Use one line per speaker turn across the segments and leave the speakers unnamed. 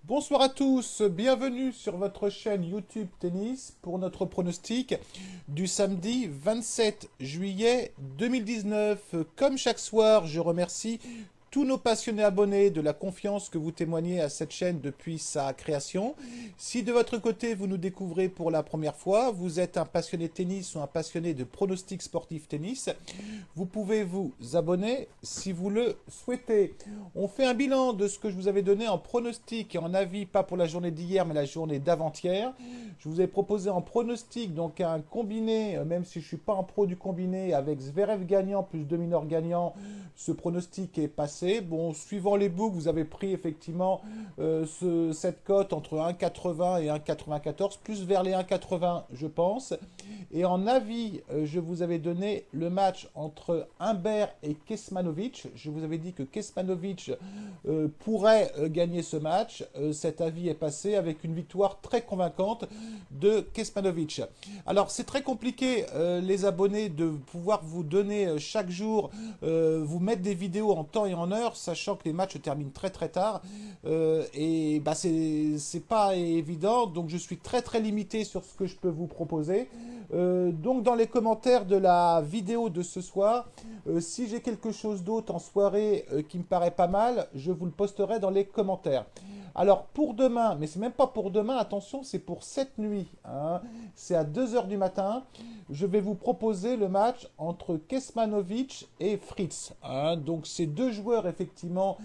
Bonsoir à tous, bienvenue sur votre chaîne YouTube Tennis pour notre pronostic du samedi 27 juillet 2019. Comme chaque soir, je remercie tous nos passionnés abonnés de la confiance que vous témoignez à cette chaîne depuis sa création. Si de votre côté vous nous découvrez pour la première fois, vous êtes un passionné de tennis ou un passionné de pronostic sportif tennis, vous pouvez vous abonner si vous le souhaitez. On fait un bilan de ce que je vous avais donné en pronostic et en avis, pas pour la journée d'hier mais la journée d'avant-hier. Je vous ai proposé en pronostic donc un combiné, même si je ne suis pas un pro du combiné, avec Zverev gagnant plus Dominor gagnant, ce pronostic est passé. Bon, suivant les books, vous avez pris effectivement cette cote entre 1,80 et 1,94, plus vers les 1,80 je pense. Et en avis, je vous avais donné le match entre Humbert et Kecmanovic. Je vous avais dit que Kecmanovic pourrait gagner ce match. Cet avis est passé avec une victoire très convaincante de Kecmanovic. Alors c'est très compliqué les abonnés de pouvoir vous donner chaque jour, vous mettre des vidéos en temps et en heure, sachant que les matchs se terminent très très tard. Et bah, c'est pas évident, donc je suis très très limité sur ce que je peux vous proposer. Donc dans les commentaires de la vidéo de ce soir, si j'ai quelque chose d'autre en soirée qui me paraît pas mal, je vous le posterai dans les commentaires. Alors pour demain, mais c'est même pas pour demain, attention, c'est pour cette nuit, hein. C'est à 2 h du matin, je vais vous proposer le match entre Kecmanovic et Fritz, hein. Donc c'est deux joueurs effectivement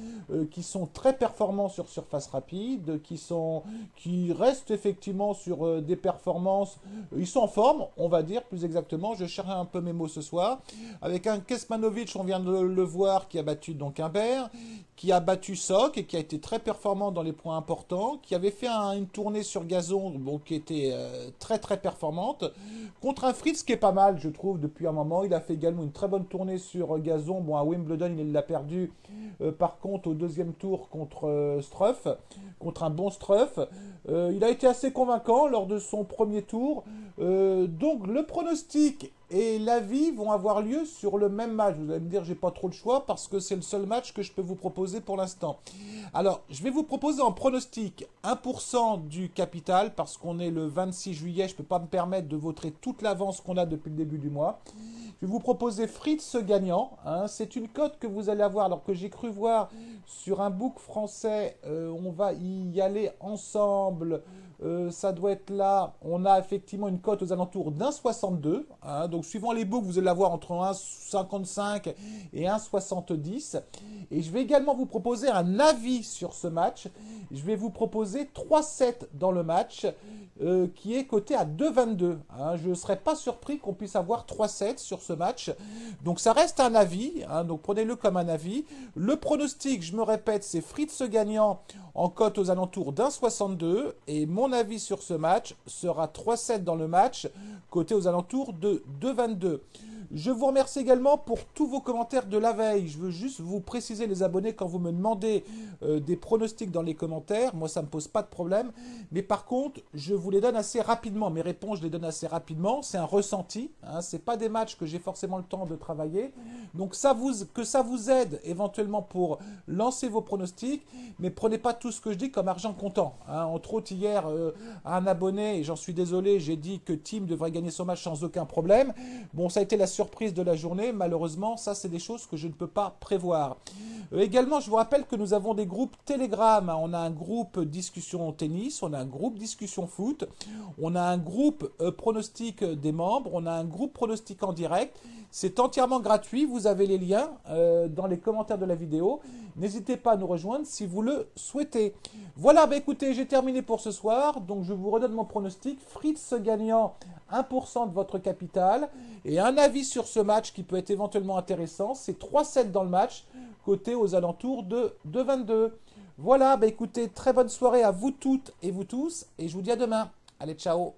qui sont très performants sur surface rapide, qui restent effectivement sur des performances, ils sont en forme, on va dire plus exactement, je cherche un peu mes mots ce soir, avec un Kecmanovic, on vient de le voir, qui a battu donc Humbert, qui a battu Sock et qui a été très performant dans les points importants, qui avait fait une tournée sur gazon bon, qui était très très performante, contre un Fritz qui est pas mal je trouve depuis un moment. Il a fait également une très bonne tournée sur gazon, bon à Wimbledon il l'a perdu par contre au deuxième tour contre Struff, contre un bon Struff. Il a été assez convaincant lors de son premier tour, donc le pronostic et l'avis vont avoir lieu sur le même match. Vous allez me dire, j'ai pas trop le choix parce que c'est le seul match que je peux vous proposer pour l'instant. Alors, je vais vous proposer en pronostic 1% du capital parce qu'on est le 26 juillet. Je ne peux pas me permettre de voter toute l'avance qu'on a depuis le début du mois. Je vais vous proposer Fritz gagnant, hein. C'est une cote que vous allez avoir, alors que j'ai cru voir sur un book français, on va y aller ensemble. Ça doit être là, on a effectivement une cote aux alentours d'1,62, hein, donc suivant les books, vous allez l'avoir entre 1,55 et 1,70. Et je vais également vous proposer un avis sur ce match. Je vais vous proposer 3-7 dans le match, qui est coté à 2,22. Hein. Je ne serais pas surpris qu'on puisse avoir 3-7 sur ce match. Donc ça reste un avis, hein, donc prenez-le comme un avis. Le pronostic, je me répète, c'est Fritz gagnant en cote aux alentours d'1,62. Et mon avis sur ce match sera 3-7 dans le match, coté aux alentours de 2,22. Je vous remercie également pour tous vos commentaires de la veille. Je veux juste vous préciser, les abonnés, quand vous me demandez des pronostics dans les commentaires, moi ça ne me pose pas de problème. Mais par contre, je vous les donne assez rapidement. Mes réponses, je les donne assez rapidement. C'est un ressenti, hein, ce n'est pas des matchs que j'ai forcément le temps de travailler. Donc que ça vous aide éventuellement pour lancer vos pronostics. Mais prenez pas tout ce que je dis comme argent comptant, hein. Entre autres, hier, à un abonné, et j'en suis désolé, j'ai dit que Team devrait gagner son match sans aucun problème. Bon, ça a été la surprise de la journée. Malheureusement, ça, c'est des choses que je ne peux pas prévoir. Également, je vous rappelle que nous avons des groupes Telegram. On a un groupe discussion tennis, on a un groupe discussion foot, on a un groupe pronostic des membres, on a un groupe pronostic en direct. C'est entièrement gratuit. Vous avez les liens dans les commentaires de la vidéo. N'hésitez pas à nous rejoindre si vous le souhaitez. Voilà, bah écoutez, j'ai terminé pour ce soir. Donc, je vous redonne mon pronostic. Fritz gagnant 1% de votre capital. Et un avis sur ce match qui peut être éventuellement intéressant. C'est 3-7 dans le match, coté aux alentours de 2,22. Voilà, bah écoutez, très bonne soirée à vous toutes et vous tous. Et je vous dis à demain. Allez, ciao!